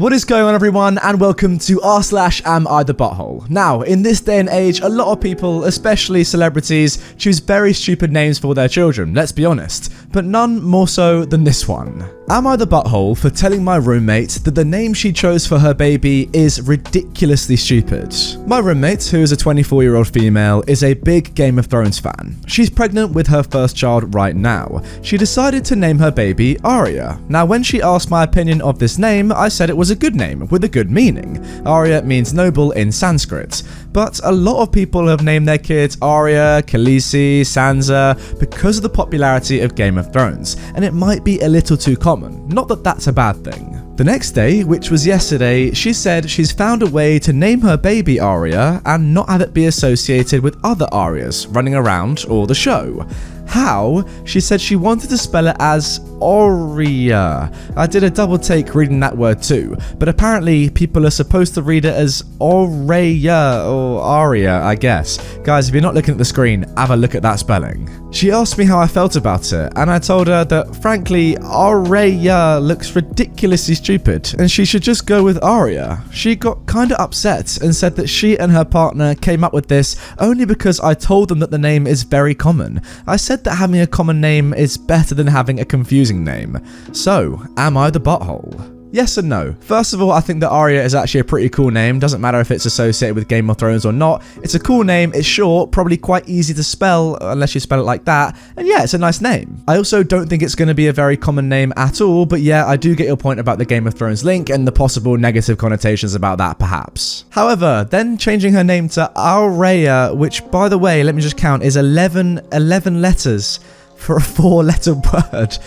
What is going on, everyone, and welcome to r/am I the butthole. Now, in this day and age, a lot of people, especially celebrities, choose very stupid names for their children, let's be honest, but none more so than this one. Am I the butthole for telling my roommate that the name she chose for her baby is ridiculously stupid? My roommate, who is a 24-year-old female, is a big Game of Thrones fan. She's pregnant with her first child right now. She decided to name her baby Arya. Now, when she asked my opinion of this name, I said it was a good name with a good meaning. Arya means noble in Sanskrit, but a lot of people have named their kids Arya, Khaleesi, Sansa because of the popularity of Game of Thrones, and it might be a little too common. Not that that's a bad thing. The next day, which was yesterday, she said she's found a way to name her baby Arya and not have it be associated with other Aryas running around or the show. How? She said she wanted to spell it as Arya. I did a double take reading that word too, but apparently people are supposed to read it as Arya or Arya, I guess. Guys, if you're not looking at the screen, have a look at that spelling. She asked me how I felt about it, and I told her that frankly, Arya looks ridiculously stupid, and she should just go with Arya. She got kinda upset and said that she and her partner came up with this only because I told them that the name is very common. I said that having a common name is better than having a confusing name. So, am I the butthole? Yes and no. First of all, I think that Arya is actually a pretty cool name. Doesn't matter if it's associated with Game of Thrones or not. It's a cool name, it's short, probably quite easy to spell unless you spell it like that. And yeah, it's a nice name. I also don't think it's going to be a very common name at all, but yeah, I do get your point about the Game of Thrones link and the possible negative connotations about that perhaps. However, then changing her name to Arya, which by the way, let me just count, is 11 letters. For a 4-letter word.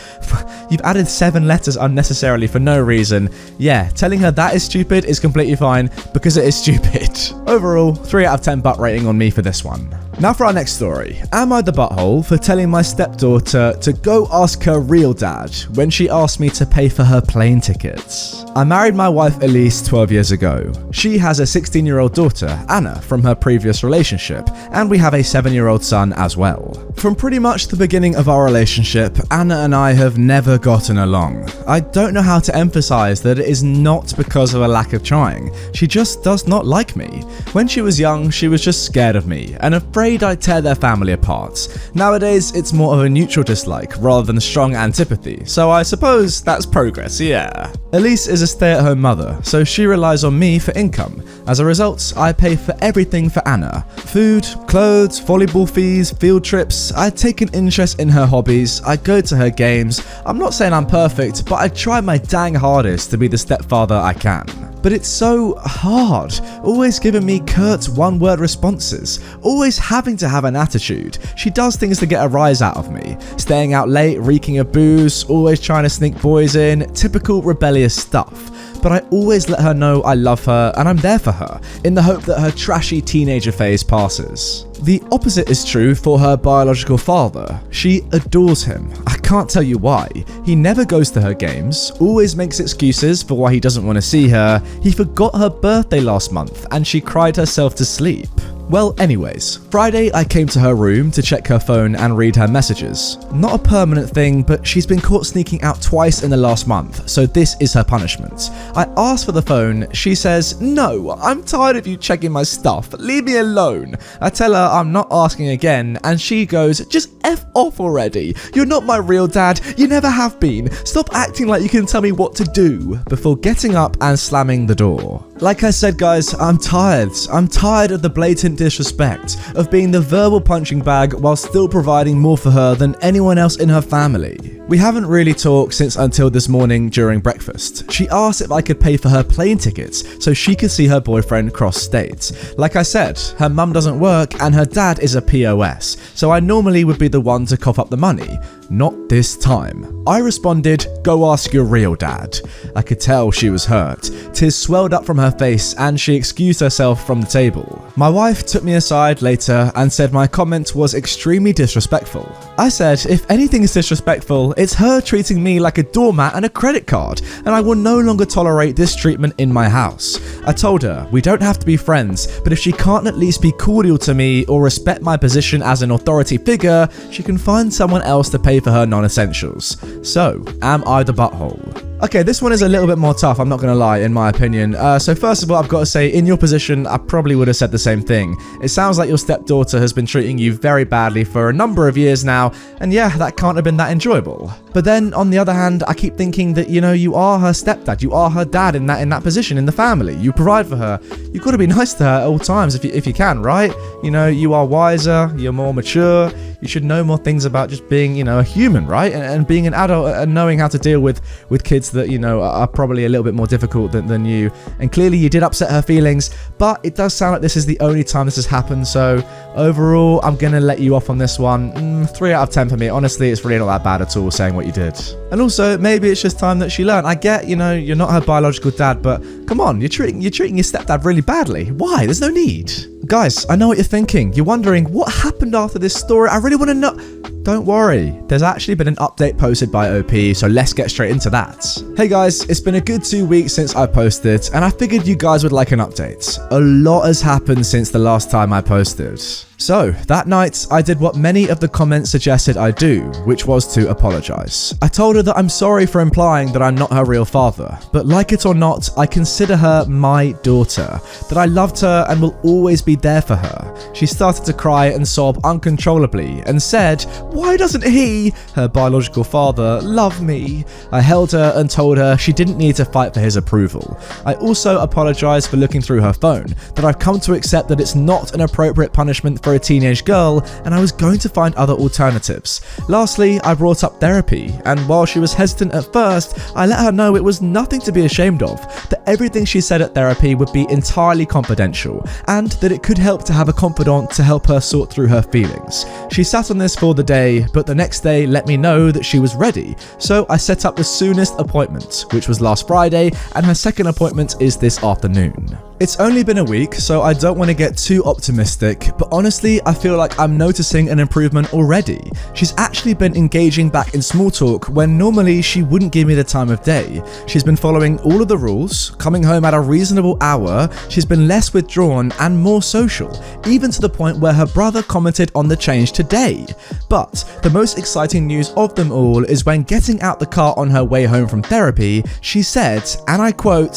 You've added 7 letters unnecessarily for no reason. Yeah, telling her that is stupid is completely fine because it is stupid. Overall, 3 out of 10 butt rating on me for this one. Now for our next story. Am I the butthole for telling my stepdaughter to go ask her real dad when she asked me to pay for her plane tickets? I married my wife Elise 12 years ago. She has a 16-year-old daughter, Anna, from her previous relationship, and we have a 7-year-old son as well. From pretty much the beginning of our relationship, Anna and I have never gotten along. I don't know how to emphasize that it is not because of a lack of trying. She just does not like me. When she was young, she was just scared of me and afraid I'd tear their family apart. Nowadays, it's more of a neutral dislike rather than strong antipathy, so I suppose that's progress, yeah. Elise is a stay-at-home mother, so she relies on me for income. As a result, I pay for everything for Anna. Food, clothes, volleyball fees, field trips. I take an interest in her hobbies. I go to her games. I'm not saying I'm perfect, but I try my dang hardest to be the stepfather I can. But it's so hard, always giving me curt one-word responses, always having to have an attitude. She does things to get a rise out of me, staying out late, reeking of booze, always trying to sneak boys in, typical rebellious stuff. But I always let her know I love her and I'm there for her, in the hope that her trashy teenager phase passes. The opposite is true for her biological father. She adores him. I can't tell you why. He never goes to her games, always makes excuses for why he doesn't want to see her. He forgot her birthday last month and she cried herself to sleep. Well, anyways, Friday I came to her room to check her phone and read her messages. Not a permanent thing, but she's been caught sneaking out twice in the last month, so this is her punishment. I asked for the phone, she says, "No, I'm tired of you checking my stuff, leave me alone." I tell her I'm not asking again, and she goes, "Just F off already. You're not my real dad, you never have been. Stop acting like you can tell me what to do," before getting up and slamming the door. Like I said, guys, I'm tired. I'm tired of the blatant disrespect, of being the verbal punching bag while still providing more for her than anyone else in her family. We haven't really talked since until this morning during breakfast. She asked if I could pay for her plane tickets so she could see her boyfriend cross states. Like I said, her mum doesn't work and her dad is a POS, so I normally would be the one to cough up the money. Not this time. I responded, "Go ask your real dad." I could tell she was hurt. Tears swelled up from her face and she excused herself from the table. My wife took me aside later and said my comment was extremely disrespectful. I said, if anything is disrespectful, it's her treating me like a doormat and a credit card, and I will no longer tolerate this treatment in my house. I told her, we don't have to be friends, but if she can't at least be cordial to me or respect my position as an authority figure, she can find someone else to pay for her non-essentials. So, am I the butthole? Okay, this one is a little bit more tough, I'm not gonna lie, in my opinion. So first of all, I've got to say, in your position, I probably would have said the same thing. It sounds like your stepdaughter has been treating you very badly for a number of years now, and yeah, that can't have been that enjoyable. But then, on the other hand, I keep thinking that, you know, you are her stepdad, you are her dad in that position in the family. You provide for her. You've got to be nice to her at all times if you can, right? You know, you are wiser, you're more mature, you should know more things about just being, you know, a human, right? And being an adult and knowing how to deal with kids that, you know, are probably a little bit more difficult than you. And clearly you did upset her feelings, but it does sound like this is the only time this has happened. So overall, I'm going to let you off on this one. 3 out of 10 for me. Honestly, it's really not that bad at all saying what you did. And also, maybe it's just time that she learned. I get, you know, you're not her biological dad, but come on, you're treating your stepdad really badly. Why? There's no need. Guys, I know what you're thinking. You're wondering, what happened after this story? I really want to know. Don't worry, there's actually been an update posted by OP, so let's get straight into that. Hey guys, it's been a good 2 weeks since I posted, and I figured you guys would like an update. A lot has happened since the last time I posted. So, that night, I did what many of the comments suggested I do, which was to apologise. I told her that I'm sorry for implying that I'm not her real father, but like it or not, I consider her my daughter, that I loved her and will always be there for her. She started to cry and sob uncontrollably and said, "Why doesn't he, her biological father, love me?" I held her and told her she didn't need to fight for his approval. I also apologised for looking through her phone, that I've come to accept that it's not an appropriate punishment for a teenage girl, and I was going to find other alternatives. Lastly, I brought up therapy, and while she was hesitant at first, I let her know it was nothing to be ashamed of, that everything she said at therapy would be entirely confidential, and that it could help to have a confidant to help her sort through her feelings. She sat on this for the day, but the next day let me know that she was ready, so I set up the soonest appointment, which was last Friday, and her second appointment is this afternoon. It's only been a week, so I don't want to get too optimistic, but honestly, I feel like I'm noticing an improvement already. She's actually been engaging back in small talk when normally she wouldn't give me the time of day. She's been following all of the rules, coming home at a reasonable hour, she's been less withdrawn and more social, even to the point where her brother commented on the change today. But the most exciting news of them all is when getting out the car on her way home from therapy, she said, and I quote,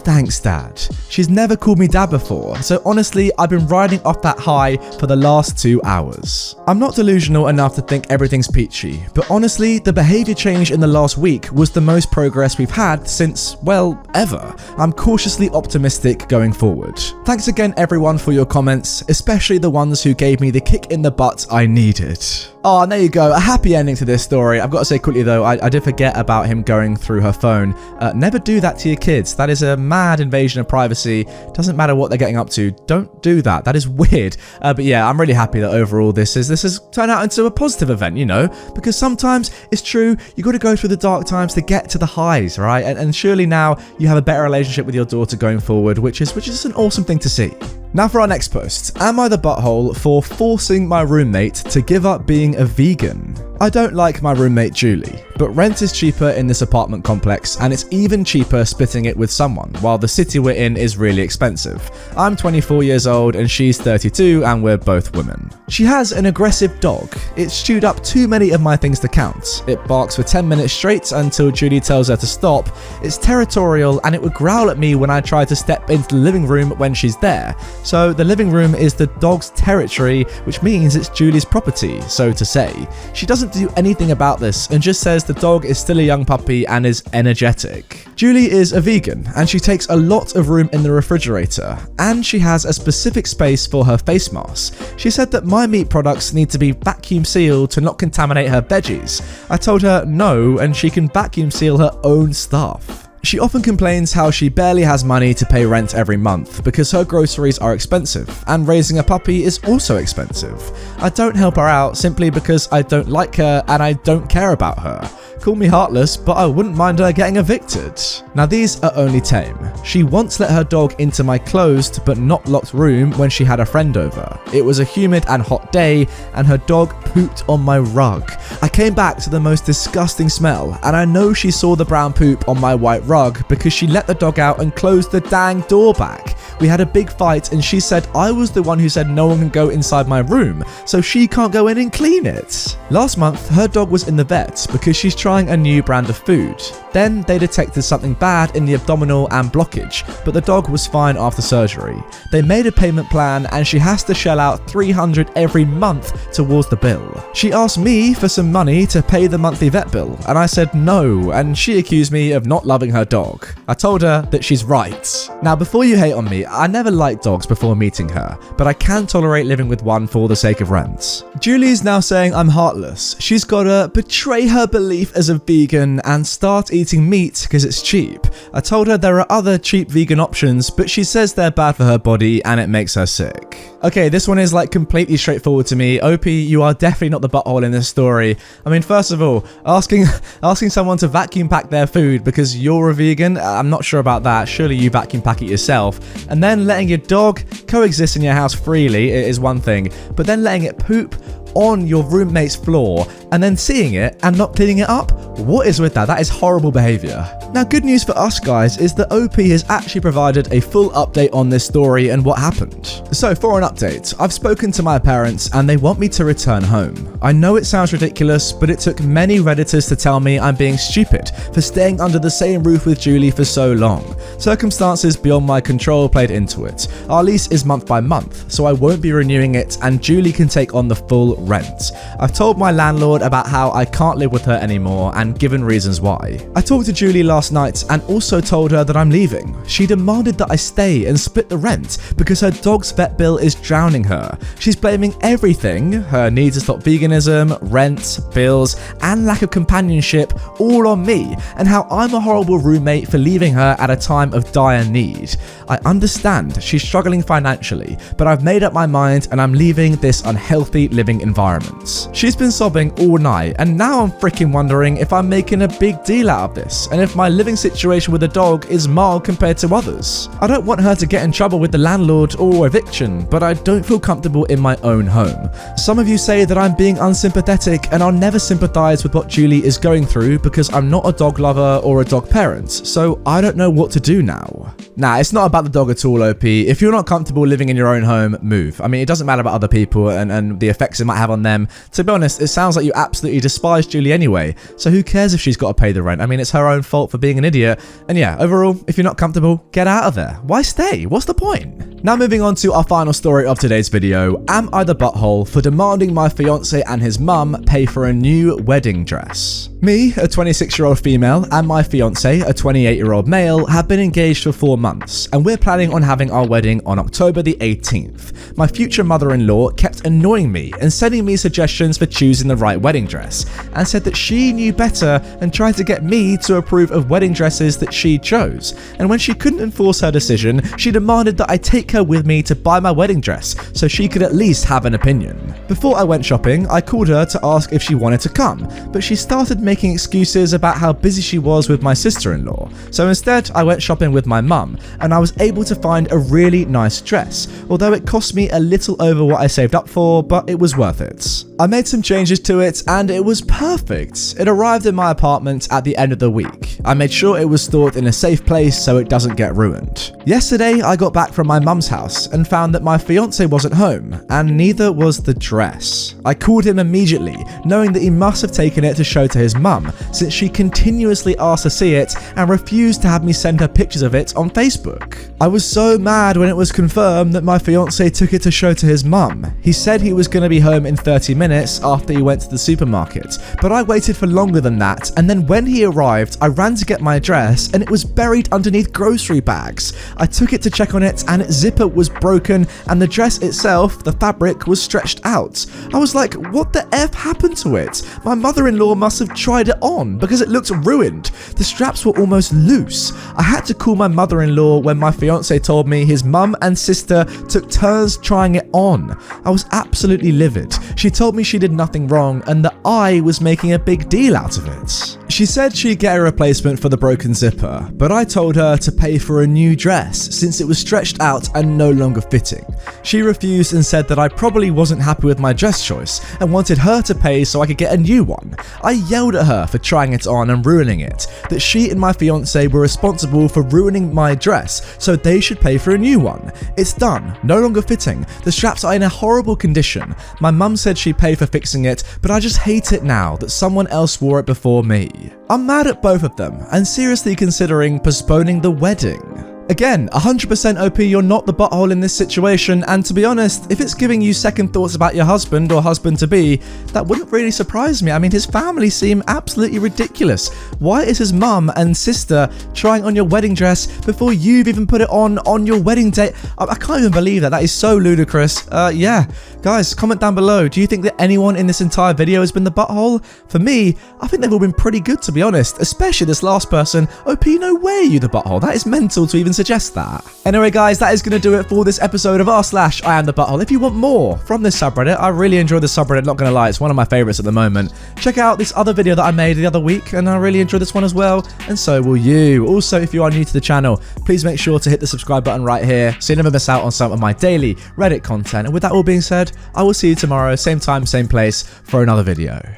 "Thanks, Dad." She's never called me dad before, so honestly, I've been riding off that high for the last 2 hours. I'm not delusional enough to think everything's peachy, but honestly, the behaviour change in the last week was the most progress we've had since, well, ever. I'm cautiously optimistic going forward. Thanks again everyone for your comments, especially the ones who gave me the kick in the butt I needed. Oh, and there you go, a happy ending to this story. I've got to say quickly though, I did forget about him going through her phone. Never do that to your kids. That is a mad invasion of privacy. Doesn't matter what they're getting up to. Don't do that. That is weird. But yeah, I'm really happy that overall this has turned out into a positive event, you know, because sometimes it's true, you got to go through the dark times to get to the highs, right? And surely now you have a better relationship with your daughter going forward, which is an awesome thing to see. Now for our next post. Am I the butthole for forcing my roommate to give up being a vegan? I don't like my roommate Julie, but rent is cheaper in this apartment complex and it's even cheaper splitting it with someone, while the city we're in is really expensive. I'm 24 years old and she's 32 and we're both women. She has an aggressive dog. It's chewed up too many of my things to count. It barks for 10 minutes straight until Julie tells her to stop. It's territorial and it would growl at me when I try to step into the living room when she's there. So the living room is the dog's territory, which means it's Julie's property, so to say. She doesn't do anything about this and just says the dog is still a young puppy and is energetic. Julie is a vegan and she takes a lot of room in the refrigerator, and she has a specific space for her face mask. She said that my meat products need to be vacuum sealed to not contaminate her veggies. I told her no, and she can vacuum seal her own stuff. She often complains how she barely has money to pay rent every month because her groceries are expensive, and raising a puppy is also expensive. I don't help her out simply because I don't like her and I don't care about her. Call me heartless, but I wouldn't mind her getting evicted. Now these are only tame. She once let her dog into my closed but not locked room when she had a friend over. It was a humid and hot day and her dog pooped on my rug. I came back to the most disgusting smell, and I know she saw the brown poop on my white rug because she let the dog out and closed the dang door back. We had a big fight and she said I was the one who said no one can go inside my room, so she can't go in and clean it. Last month, her dog was in the vet because she's trying a new brand of food. Then they detected something bad in the abdominal and blockage, but the dog was fine after surgery. They made a payment plan and she has to shell out $300 every month towards the bill. She asked me for some money to pay the monthly vet bill, and I said no, and she accused me of not loving her dog. I told her that she's right. Now, before you hate on me, I never liked dogs before meeting her, but I can tolerate living with one for the sake of rent. Julie's now saying I'm heartless. She's gotta betray her belief as a vegan and start eating meat because it's cheap. I told her there are other cheap vegan options, but she says they're bad for her body and it makes her sick. Okay, this one is like completely straightforward to me. OP, you are definitely not the butthole in this story. I mean, first of all, asking someone to vacuum pack their food because you're a vegan, I'm not sure about that. Surely you vacuum pack it yourself. And then letting your dog coexist in your house freely is one thing, but then letting it poop on your roommate's floor and then seeing it and not cleaning it up? What is with that? That is horrible behavior. Now, good news for us guys is that OP has actually provided a full update on this story and what happened. So for an update, I've spoken to my parents and they want me to return home. I know it sounds ridiculous, but it took many Redditors to tell me I'm being stupid for staying under the same roof with Julie for so long. Circumstances beyond my control played into it. Our lease is month by month, so I won't be renewing it and Julie can take on the full rent. I've told my landlord about how I can't live with her anymore and given reasons why. I talked to Julie last night and also told her that I'm leaving. She demanded that I stay and split the rent because her dog's vet bill is drowning her. She's blaming everything, her need to stop veganism, rent, bills, and lack of companionship, all on me, and how I'm a horrible roommate for leaving her at a time of dire need. I understand she's struggling financially, but I've made up my mind and I'm leaving this unhealthy living environment. She's been sobbing all night and now I'm freaking wondering if I'm making a big deal out of this and if my living situation with the dog is mild compared to others. I don't want her to get in trouble with the landlord or eviction, but I don't feel comfortable in my own home. Some of you say that I'm being unsympathetic and I'll never sympathize with what Julie is going through because I'm not a dog lover or a dog parent, so I don't know what to do now. Nah, it's not about the dog at all, OP. If you're not comfortable living in your own home, move. I mean, it doesn't matter about other people and the effects it might have on them. To be honest, it sounds like you absolutely despise Julie anyway, so who cares if she's got to pay the rent? I mean, it's her own fault for being an idiot. And yeah, overall, if you're not comfortable, get out of there. Why stay? What's the point? Now moving on to our final story of today's video. Am I the butthole for demanding my fiance and his mum pay for a new wedding dress? Me, a 26-year-old female, and my fiance, a 28-year-old male, have been engaged for 4 months, and we're planning on having our wedding on October the 18th. My future mother-in-law kept annoying me and sending me suggestions for choosing the right wedding dress, and said that she knew better and tried to get me to approve of wedding dresses that she chose. And when she couldn't enforce her decision, she demanded that I take her with me to buy my wedding dress so she could at least have an opinion. Before I went shopping, I called her to ask if she wanted to come, but she started making excuses about how busy she was with my sister-in-law. So instead, I went shopping with my mum, and I was able to find a really nice dress, although it cost me a little over what I saved up for, but it was worth it. I made some changes to it, and it was perfect. It arrived in my apartment at the end of the week. I made sure it was stored in a safe place so it doesn't get ruined. Yesterday, I got back from my mum's house and found that my fiance wasn't home, and neither was the dress. I called him immediately, knowing that he must have taken it to show to his mum, since she continuously asked to see it and refused to have me send her pictures of it on Facebook. I was so mad when it was confirmed that my fiance took it to show to his mum. He said he was going to be home in 30 minutes after he went to the supermarket, but I waited for longer than that, and then when he arrived, I ran to get my dress and it was buried underneath grocery bags. I took it to check on it and its zipper was broken and the dress itself, the fabric, was stretched out. I was like, what the F happened to it? My mother-in-law must have tried it on because it looked ruined. The straps were almost loose. I had to call my mother-in-law when my fiance told me his mum and sister took turns trying it on. I was absolutely livid. She told me she did nothing wrong and that I was making a big deal out of it. She said she'd get a replacement for the broken zipper, but I told her to pay for a new dress since it was stretched out and no longer fitting. She refused and said that I probably wasn't happy with my dress choice and wanted her to pay so I could get a new one. I yelled at her for trying it on and ruining it, that she and my fiance were responsible for ruining my dress, so they should pay for a new one. It's done, no longer fitting. The straps are in a horrible condition. My mum said she'd pay for fixing it, but I just hate it now that someone else wore it before me. I'm mad at both of them and seriously considering postponing the wedding. Again, 100% OP, you're not the butthole in this situation, and to be honest, if it's giving you second thoughts about your husband or husband-to-be, that wouldn't really surprise me. I mean, his family seem absolutely ridiculous. Why is his mum and sister trying on your wedding dress before you've even put it on your wedding day? I can't even believe that. That is so ludicrous. Yeah. Guys, comment down below. Do you think that anyone in this entire video has been the butthole? For me, I think they've all been pretty good, to be honest, especially this last person. OP, no way you the butthole. That is mental to even suggest that. Anyway, guys, that is going to do it for this episode of r/I am the butthole. If you want more from this subreddit, I really enjoy this subreddit, not going to lie. It's one of my favorites at the moment. Check out this other video that I made the other week, and I really enjoyed this one as well, and so will you. Also, if you are new to the channel, please make sure to hit the subscribe button right here so you never miss out on some of my daily Reddit content. And with that all being said, I will see you tomorrow, same time, same place, for another video.